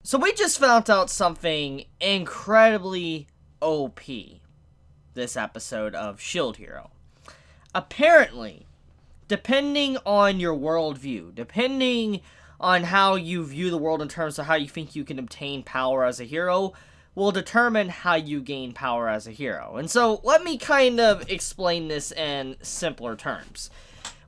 So we just found out something incredibly OP this episode of Shield Hero. Apparently, depending on your worldview, depending on how you view the world in terms of how you think you can obtain power as a hero, will determine how you gain power as a hero. And so, let me kind of explain this in simpler terms.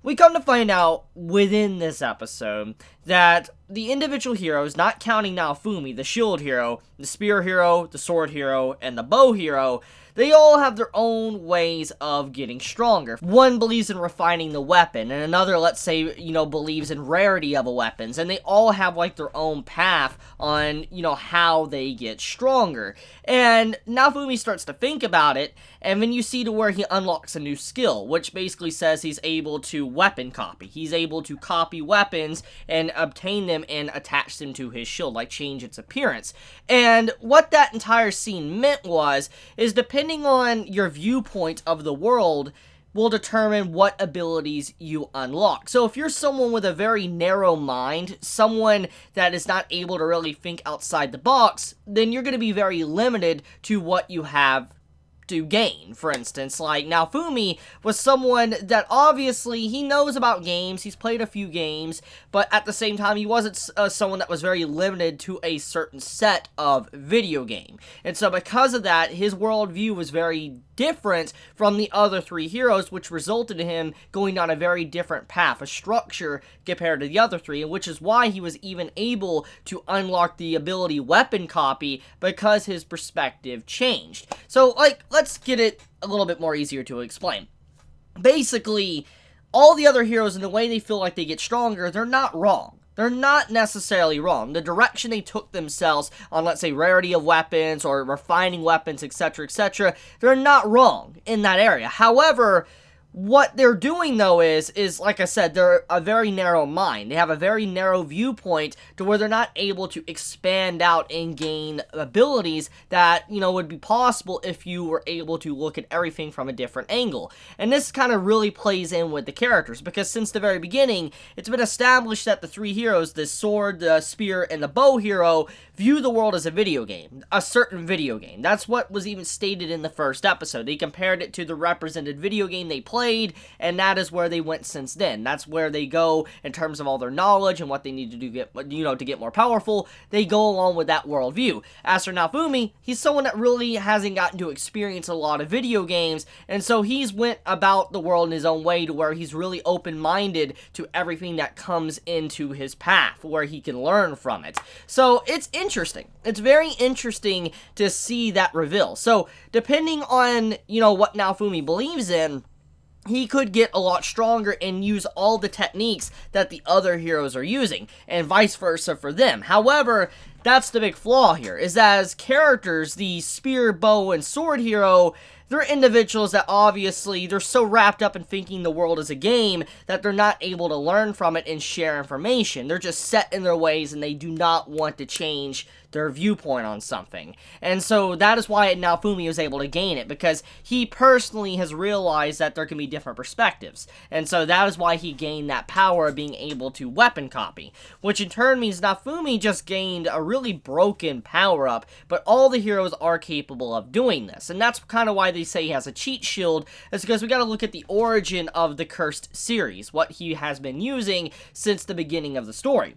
We come to find out within this episode that the individual heroes, not counting Naofumi, the shield hero, the spear hero, the sword hero, and the bow hero, they all have their own ways of getting stronger. One believes in refining the weapon, and another, let's say, believes in rarity of a weapons, and they all have, their own path on, how they get stronger. And Naofumi starts to think about it, and then you see to where he unlocks a new skill, which basically says he's able to weapon copy. He's able to copy weapons and obtain them and attach them to his shield, change its appearance. And what that entire scene meant is depending on your viewpoint of the world, will determine what abilities you unlock. So if you're someone with a very narrow mind, someone that is not able to really think outside the box, then you're going to be very limited to what you have to gain. For instance, Naofumi was someone that obviously he knows about games, he's played a few games, but at the same time he wasn't someone that was very limited to a certain set of video game. And so because of that, his worldview was very different from the other three heroes, which resulted in him going down a very different path, a structure compared to the other three, and which is why he was even able to unlock the ability weapon copy, because his perspective changed. So, let's get it a little bit more easier to explain. Basically, all the other heroes and the way they feel like they get stronger, they're not wrong. They're not necessarily wrong. The direction they took themselves on, let's say, rarity of weapons or refining weapons, etc., they're not wrong in that area. However, what they're doing, though, is like I said, they're a very narrow mind. They have a very narrow viewpoint to where they're not able to expand out and gain abilities that, would be possible if you were able to look at everything from a different angle. And this kind of really plays in with the characters, because since the very beginning, it's been established that the three heroes, the sword, the spear, and the bow hero, view the world as a video game, a certain video game. That's what was even stated in the first episode. They compared it to the represented video game they played, and that is where they went since then. That's where they go in terms of all their knowledge and what they need to do to get more powerful. They go along with that worldview. As for Naofumi, he's someone that really hasn't gotten to experience a lot of video games, and so he's went about the world in his own way to where he's really open-minded to everything that comes into his path, where he can learn from it. So it's interesting. It's very interesting to see that reveal. So depending on, what Naofumi believes in, he could get a lot stronger and use all the techniques that the other heroes are using, and vice versa for them. However, that's the big flaw here, is that as characters, the spear, bow, and sword hero, they're individuals that obviously, they're so wrapped up in thinking the world is a game that they're not able to learn from it and share information. They're just set in their ways and they do not want to change their viewpoint on something. And so that is why Naofumi was able to gain it, because he personally has realized that there can be different perspectives. And so that is why he gained that power of being able to weapon copy, which in turn means Naofumi just gained a really broken power-up, but all the heroes are capable of doing this. And that's kind of why they say he has a cheat shield, is because we got to look at the origin of the Cursed series, what he has been using since the beginning of the story.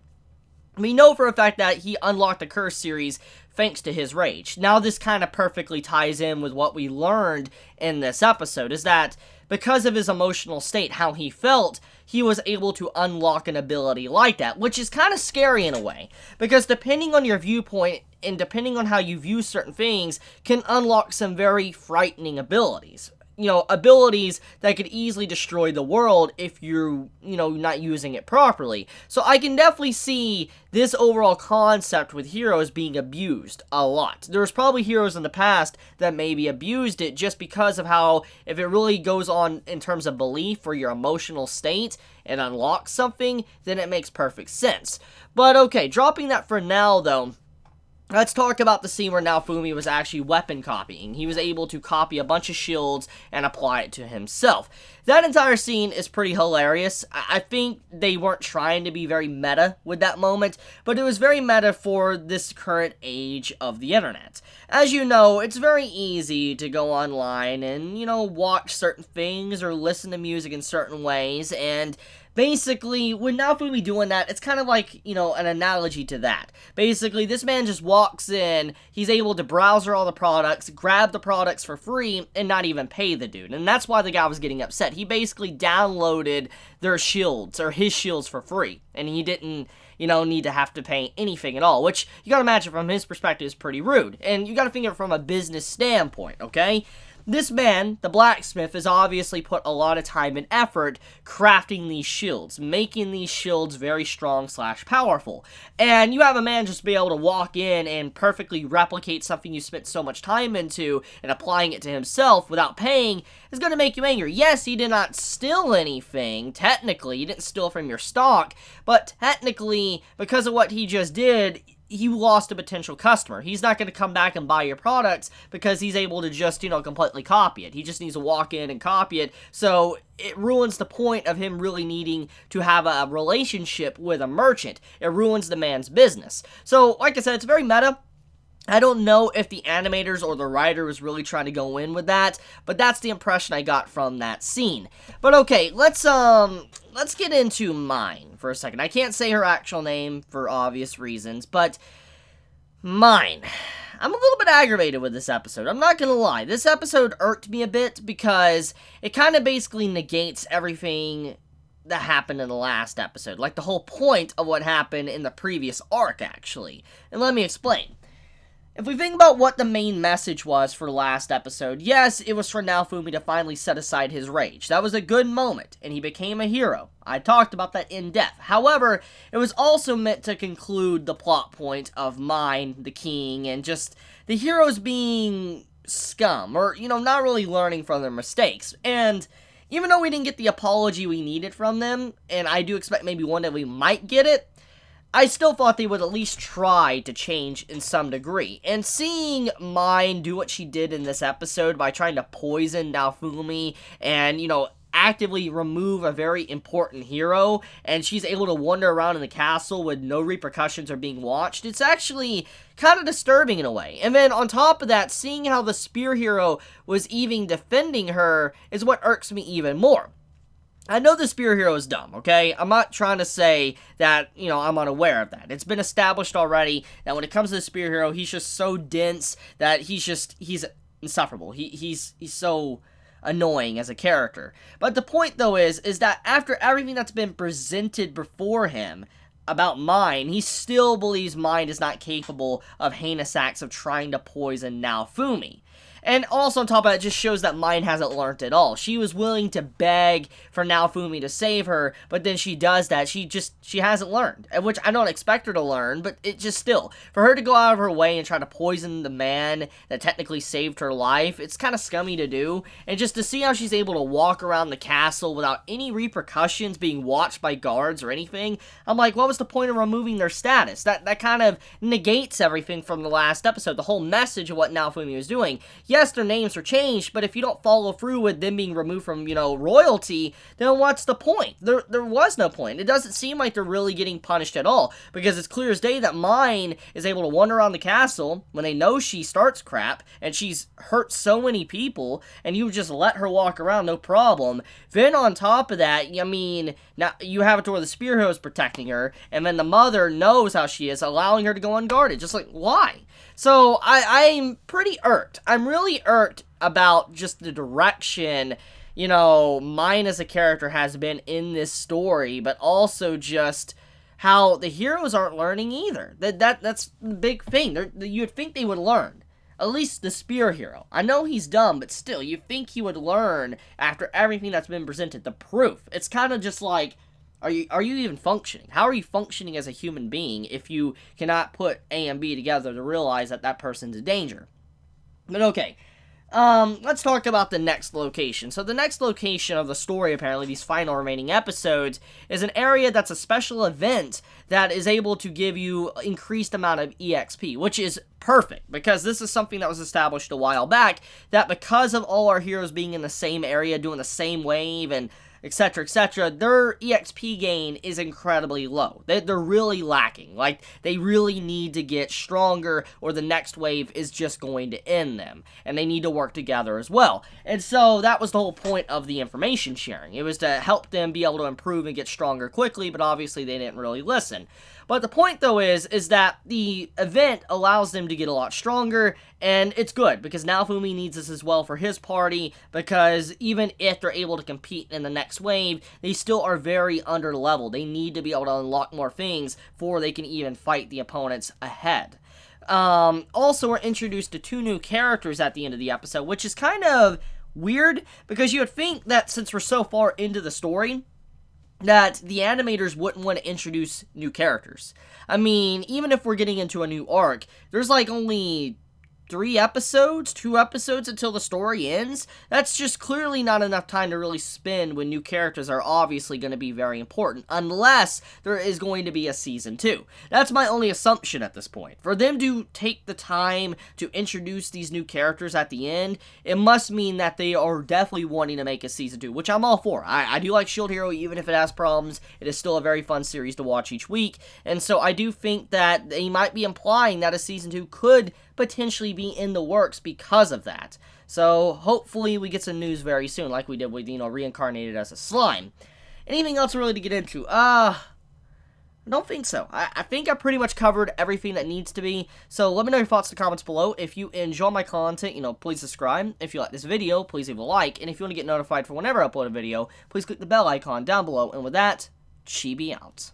We know for a fact that he unlocked the Curse series thanks to his rage. Now this kind of perfectly ties in with what we learned in this episode, is that because of his emotional state, how he felt, he was able to unlock an ability like that, which is kind of scary in a way, because depending on your viewpoint and depending on how you view certain things, can unlock some very frightening abilities. Abilities that could easily destroy the world if you're, not using it properly. So I can definitely see this overall concept with heroes being abused a lot. There's probably heroes in the past that maybe abused it just because of how, if it really goes on in terms of belief or your emotional state and unlocks something, then it makes perfect sense. But okay, dropping that for now though, Let's talk about the scene where Naofumi was actually weapon copying. He was able to copy a bunch of shields and apply it to himself. That entire scene is pretty hilarious. I think they weren't trying to be very meta with that moment, but it was very meta for this current age of the internet. As you know, it's very easy to go online and, watch certain things or listen to music in certain ways, and basically, with Naofumi doing that, it's kind of like, an analogy to that. Basically, this man just walks in, he's able to browse all the products, grab the products for free, and not even pay the dude. And that's why the guy was getting upset. He basically downloaded their shields, or his shields, for free. And he didn't, need to have to pay anything at all. Which, you gotta imagine from his perspective, is pretty rude. And you gotta think of it from a business standpoint, okay? This man, the blacksmith, has obviously put a lot of time and effort crafting these shields, making these shields very strong / powerful. And you have a man just be able to walk in and perfectly replicate something you spent so much time into and applying it to himself without paying is going to make you angry. Yes, he did not steal anything, technically. He didn't steal from your stock, but technically, because of what he just did, you lost a potential customer. He's not going to come back and buy your products because he's able to just, completely copy it. He just needs to walk in and copy it. So it ruins the point of him really needing to have a relationship with a merchant. It ruins the man's business. So, like I said, it's very meta. I don't know if the animators or the writer was really trying to go in with that, but that's the impression I got from that scene. But okay, let's get into Mine for a second. I can't say her actual name for obvious reasons, but Mine. I'm a little bit aggravated with this episode. I'm not gonna lie. This episode irked me a bit because it kind of basically negates everything that happened in the last episode. Like the whole point of what happened in the previous arc, actually. And let me explain. If we think about what the main message was for the last episode, yes, it was for Naofumi to finally set aside his rage. That was a good moment, and he became a hero. I talked about that in depth. However, it was also meant to conclude the plot point of Mine, the king, and just the heroes being scum, or, not really learning from their mistakes. And even though we didn't get the apology we needed from them, and I do expect maybe one day we might get it, I still thought they would at least try to change in some degree. And seeing Mine do what she did in this episode by trying to poison Naofumi and, actively remove a very important hero, and she's able to wander around in the castle with no repercussions or being watched, it's actually kind of disturbing in a way. And then on top of that, seeing how the spear hero was even defending her is what irks me even more. I know the spear hero is dumb, okay? I'm not trying to say that, I'm unaware of that. It's been established already that when it comes to the spear hero, he's just so dense that he's insufferable. He's so annoying as a character. But the point, though, is that after everything that's been presented before him about Mine, he still believes Mine is not capable of heinous acts of trying to poison Naofumi. And also on top of that, it just shows that Mine hasn't learned at all. She was willing to beg for Naofumi to save her, but then she does that. She hasn't learned, which I don't expect her to learn, but it just still, for her to go out of her way and try to poison the man that technically saved her life, it's kind of scummy to do. And just to see how she's able to walk around the castle without any repercussions, being watched by guards or anything, I'm like, what was the point of removing their status? That kind of negates everything from the last episode, the whole message of what Naofumi was doing. Yes, their names are changed, but if you don't follow through with them being removed from, royalty, then what's the point? There was no point. It doesn't seem like they're really getting punished at all, because it's clear as day that Mine is able to wander around the castle when they know she starts crap, and she's hurt so many people, and you just let her walk around, no problem. Then on top of that, now you have it to where the spear hero is protecting her, and then the mother knows how she is, allowing her to go unguarded. Just like, why? So, I'm pretty irked. I'm really irked about just the direction, Mine as a character has been in this story, but also just how the heroes aren't learning either. That's the big thing. You'd think they would learn. At least the spear hero. I know he's dumb, but still, you'd think he would learn after everything that's been presented. The proof. It's kind of just like, Are you even functioning? How are you functioning as a human being if you cannot put A and B together to realize that that person's a danger? But okay, Let's talk about the next location. So the next location of the story, apparently, these final remaining episodes, is an area that's a special event that is able to give you increased amount of EXP, which is perfect, because this is something that was established a while back, that because of all our heroes being in the same area, doing the same wave, and etc., their EXP gain is incredibly low. They're really lacking. Like, they really need to get stronger, or the next wave is just going to end them. And they need to work together as well. And so, that was the whole point of the information sharing. It was to help them be able to improve and get stronger quickly, but obviously they didn't really listen. But the point, though, is that the event allows them to get a lot stronger, and it's good, because Naofumi needs this as well for his party, because even if they're able to compete in the next wave, they still are very under-leveled. They need to be able to unlock more things before they can even fight the opponents ahead. Also, we're introduced to 2 new characters at the end of the episode, which is kind of weird, because you would think that since we're so far into the story, that the animators wouldn't want to introduce new characters. I mean, even if we're getting into a new arc, there's like only 2 episodes until the story ends. That's just clearly not enough time to really spend when new characters are obviously going to be very important, unless there is going to be a season 2. That's my only assumption at this point. For them to take the time to introduce these new characters at the end, it must mean that they are definitely wanting to make a season 2, which I'm all for. I do like Shield Hero, even if it has problems. It is still a very fun series to watch each week, and so I do think that they might be implying that a season 2 could potentially be in the works because of that. So hopefully we get some news very soon, like we did with, Reincarnated as a Slime. Anything else really to get into? I don't think so. I think I pretty much covered everything that needs to be. So let me know your thoughts in the comments below. If you enjoy my content, please subscribe. If you like this video, please leave a like. And if you want to get notified for whenever I upload a video, please click the bell icon down below. And with that, Chibi out.